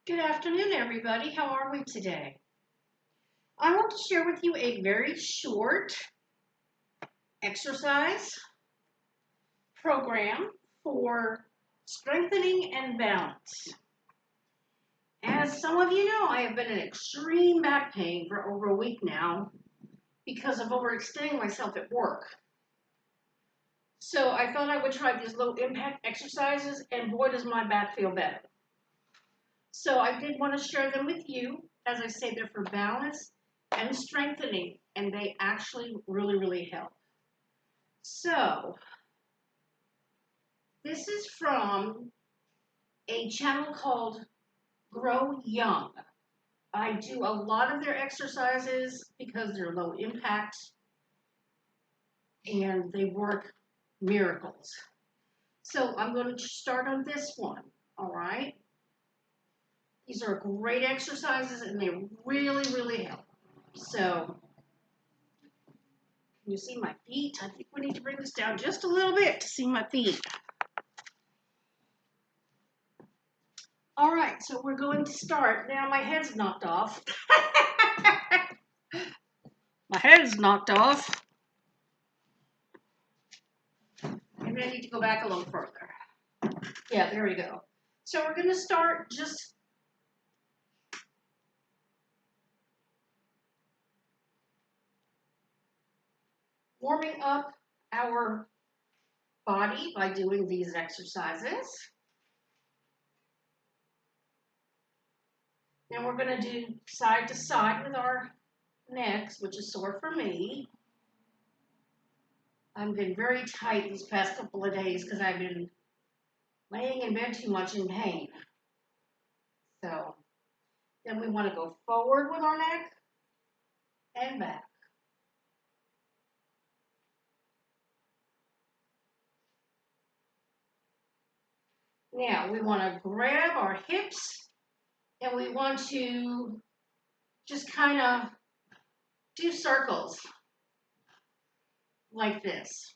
Good afternoon, everybody. How are we today? I want to share with you a very short exercise program for strengthening and balance. As some of you know, I have been in extreme back pain for over a week now because of overextending myself at work. So I thought I would try these low impact exercises, and boy, does my back feel better. So I did want to share them with you. As I say, they're for balance and strengthening, and they actually really help. So this is from a channel called Grow Young. I do a lot of their exercises because they're low impact and they work miracles. So I'm going to start on this one, all right? These are great exercises and they really help. So, can you see my feet? I think we need to bring this down just a little bit to see my feet. All right, so we're going to start. Now my head's knocked off. My head's knocked off. Maybe I need to go back a little further. Yeah, there we go. So we're going to start just warming up our body by doing these exercises. Now we're going to do side to side with our necks, which is sore for me. I've been very tight these past couple of days because I've been laying in bed too much in pain. So then we want to go forward with our neck and back. Now we want to grab our hips and we want to just kind of do circles like this.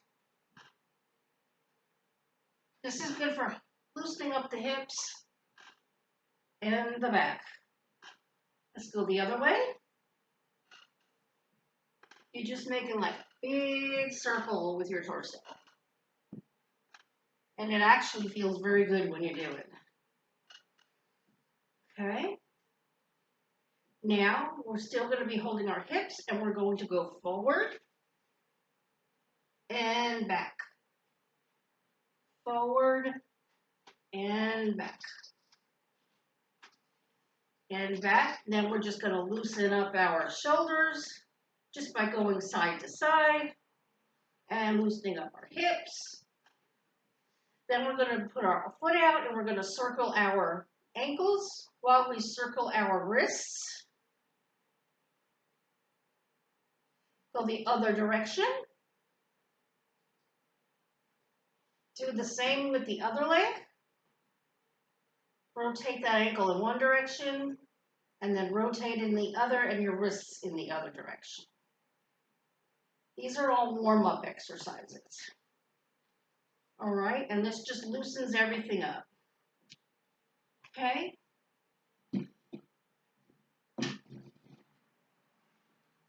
This is good for loosening up the hips and the back. Let's go the other way. You're just making like a big circle with your torso. And it actually feels very good when you do it. Okay. Now we're still going to be holding our hips and we're going to go forward and back. Forward and back. And back. Then we're just going to loosen up our shoulders just by going side to side and loosening up our hips. Then we're going to put our foot out and we're going to circle our ankles while we circle our wrists. Go the other direction. Do the same with the other leg. Rotate that ankle in one direction and then rotate in the other and your wrists in the other direction. These are all warm-up exercises. All right, and this just loosens everything up. Okay?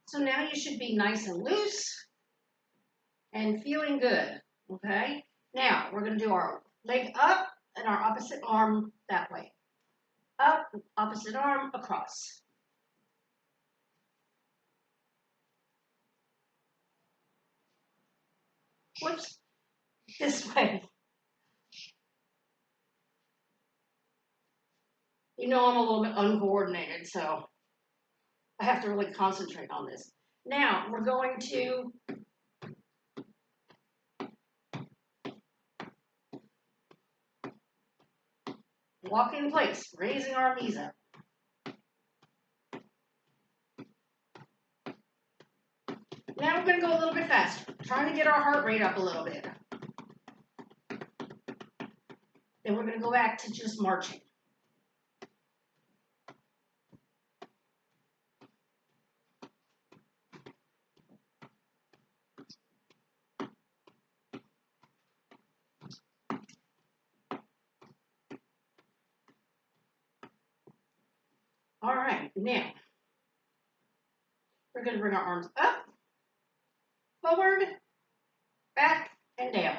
So now you should be nice and loose and feeling good, okay? Now, we're going to do our leg up and our opposite arm that way. Up, opposite arm, across. Whoops, this way. You know I'm a little bit uncoordinated, so I have to really concentrate on this. Now, we're going to walk in place, raising our knees up. Now we're going to go a little bit faster, trying to get our heart rate up a little bit. Then we're going to go back to just marching. All right, now we're going to bring our arms up, forward, back, and down.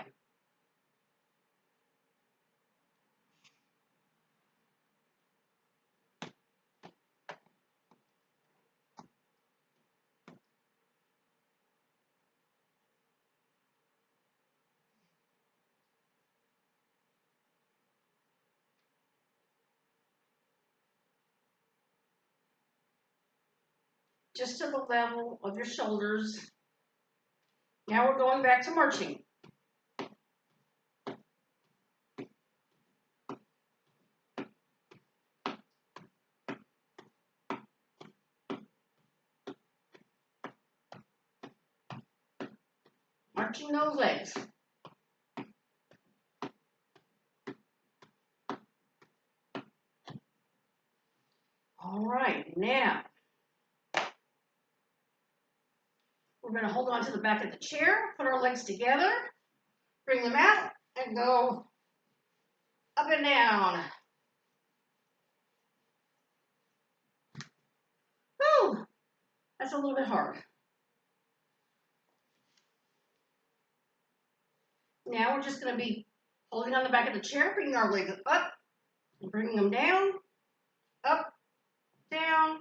Just to the level of your shoulders. Now we're going back to marching. Marching those legs. All right, now we're going to hold on to the back of the chair, put our legs together, bring them out, and go up and down. Whew, that's a little bit hard. Now we're just going to be holding on the back of the chair, bringing our legs up, and bringing them down, up, down,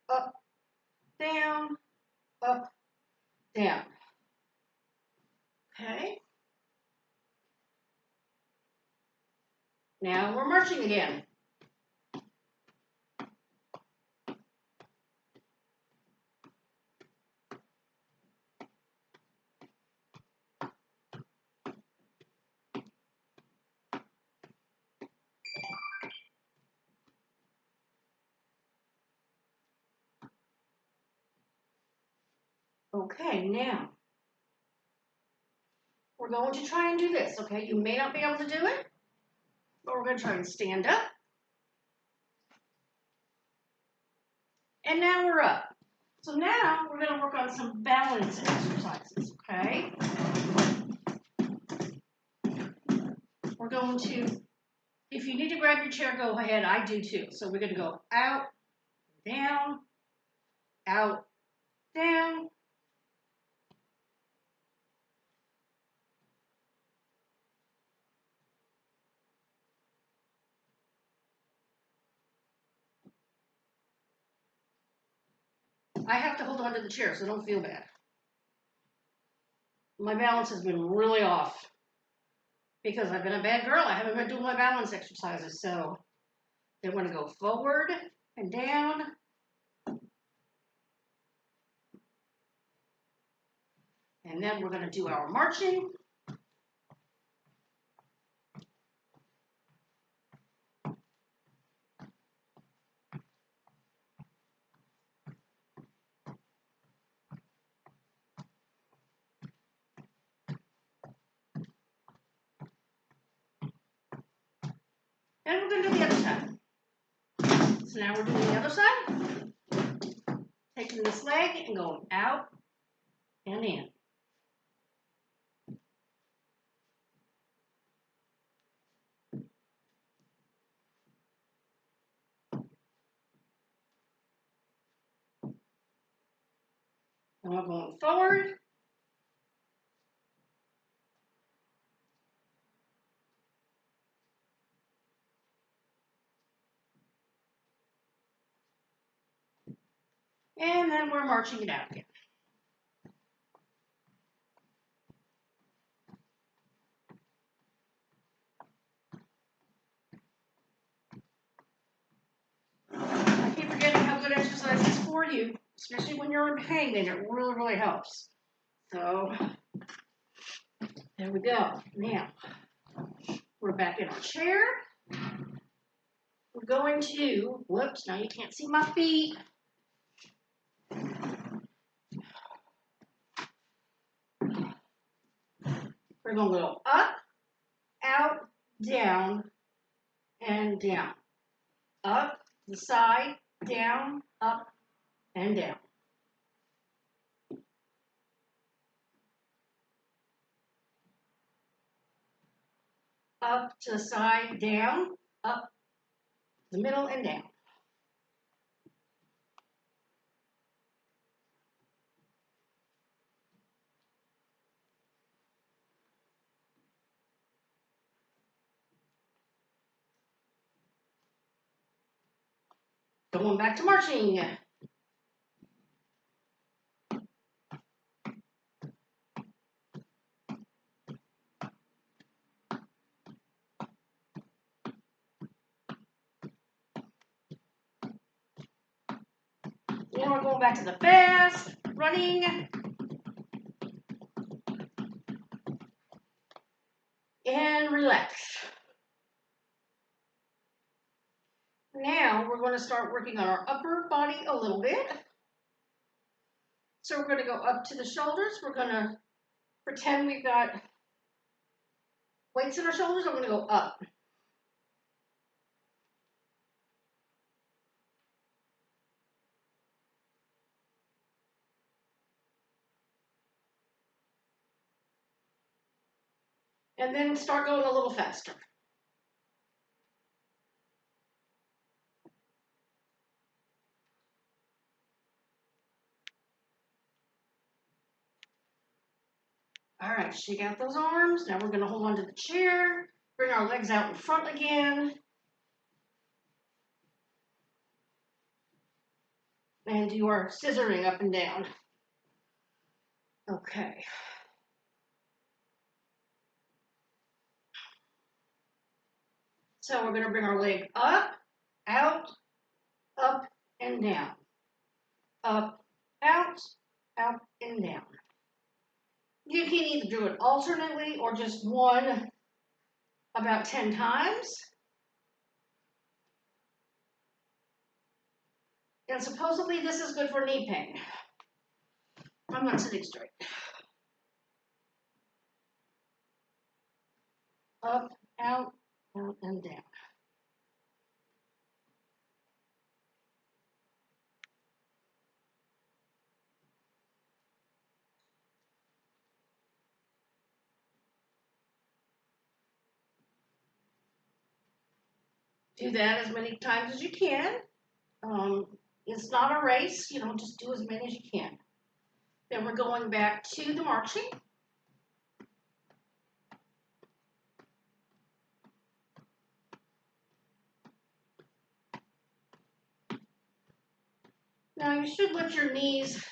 up, down, up, down. Okay. Now we're marching again. Okay, now we're going to try and do this, okay? You may not be able to do it, but we're going to try and stand up. And now we're up. So now we're going to work on some balance exercises, okay? We're going to, if you need to grab your chair, go ahead. I do too. So we're going to go out, down, out, down. I have to hold on to the chair, so don't feel bad. My balance has been really off because I've been a bad girl. I haven't been doing my balance exercises. So they want to go forward and down. And then we're going to do our marching. And we're going to do the other side. So now we're doing the other side. Taking this leg and going out and in. And we're going forward. And then we're marching it out again. I keep forgetting how good exercise is for you, especially when you're in pain, and it really, really helps. So, there we go. Now, we're back in our chair. We're going to, whoops, now you can't see my feet. We're going to go up, out, down, and down. Up, the side, down, up, and down. Up to the side, down, up, the middle, and down. going back to marching. Now we're going back to the fast, running. And relax. Now we're going to start working on our upper body a little bit. So we're going to go up to the shoulders. We're going to pretend we've got weights in our shoulders. I'm going to go up. And then start going a little faster. All right, shake out those arms. Now we're going to hold on to the chair, bring our legs out in front again, and do our scissoring up and down. Okay. So we're going to bring our leg up, out, up, and down. Up, out, and down. You can either do it alternately or just one about 10 times. And supposedly this is good for knee pain. I'm not sitting straight. Up, out, and down. Do that as many times as you can. It's not a race, just do as many as you can. Then we're going back to the marching. Now you should lift your knees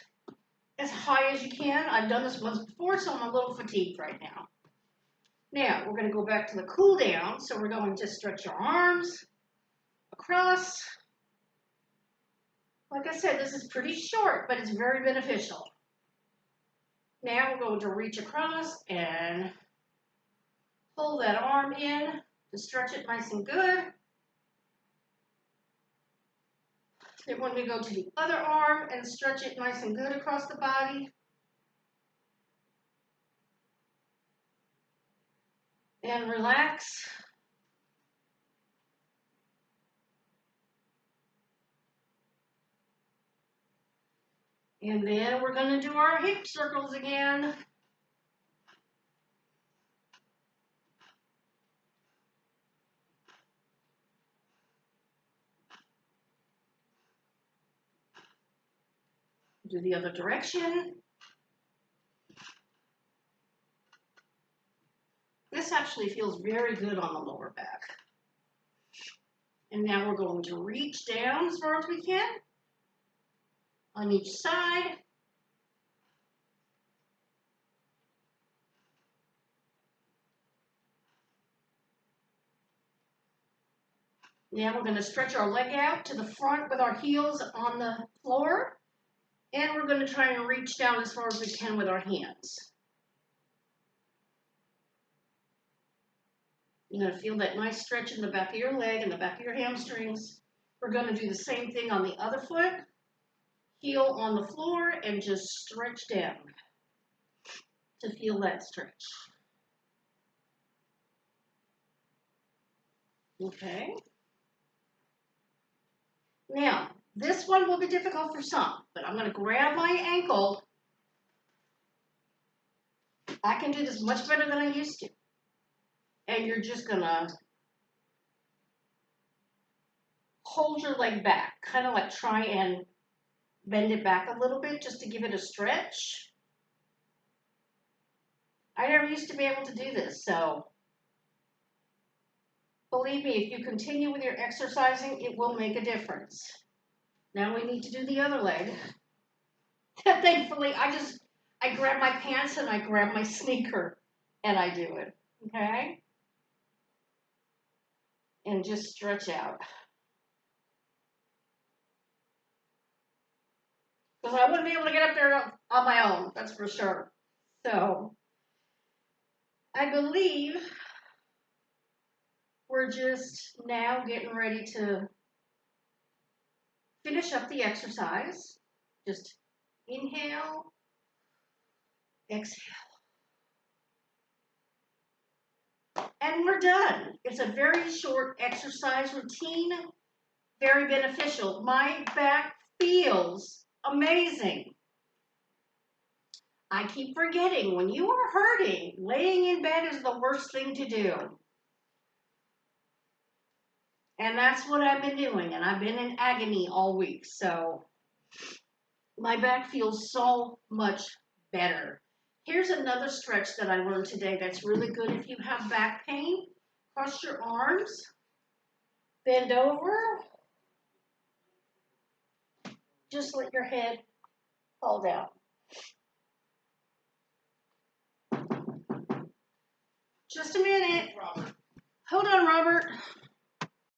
as high as you can. I've done this once before, so I'm a little fatigued right now. Now we're going to go back to the cool down. So we're going to stretch your arms across. Like I said, this is pretty short, but it's very beneficial. Now we're going to reach across and pull that arm in to stretch it nice and good. Then when we go to the other arm and stretch it nice and good across the body. And relax. And then we're going to do our hip circles again. Do the other direction. This actually feels very good on the lower back. And now we're going to reach down as far as we can on each side. Now we're going to stretch our leg out to the front with our heels on the floor. And we're going to try and reach down as far as we can with our hands. You're going to feel that nice stretch in the back of your leg and the back of your hamstrings. We're going to do the same thing on the other foot. Heel on the floor and just stretch down to feel that stretch. Okay. Now, this one will be difficult for some, but I'm going to grab my ankle. I can do this much better than I used to. And you're just going to hold your leg back, kind of like try and bend it back a little bit just to give it a stretch. I never used to be able to do this, so believe me, if you continue with your exercising, it will make a difference. Now we need to do the other leg. Thankfully, I grab my pants and I grab my sneaker and I do it. Okay? And just stretch out. Because I wouldn't be able to get up there on my own, that's for sure. So, I believe we're just now getting ready to finish up the exercise. Just inhale, exhale. And we're done. It's a very short exercise routine, very beneficial. My back feels amazing. I keep forgetting, when you are hurting, laying in bed is the worst thing to do. And that's what I've been doing, and I've been in agony all week, so my back feels so much better. Here's another stretch that I learned today that's really good if you have back pain. Cross your arms, bend over, just let your head fall down. Just a minute. Hold on, Robert.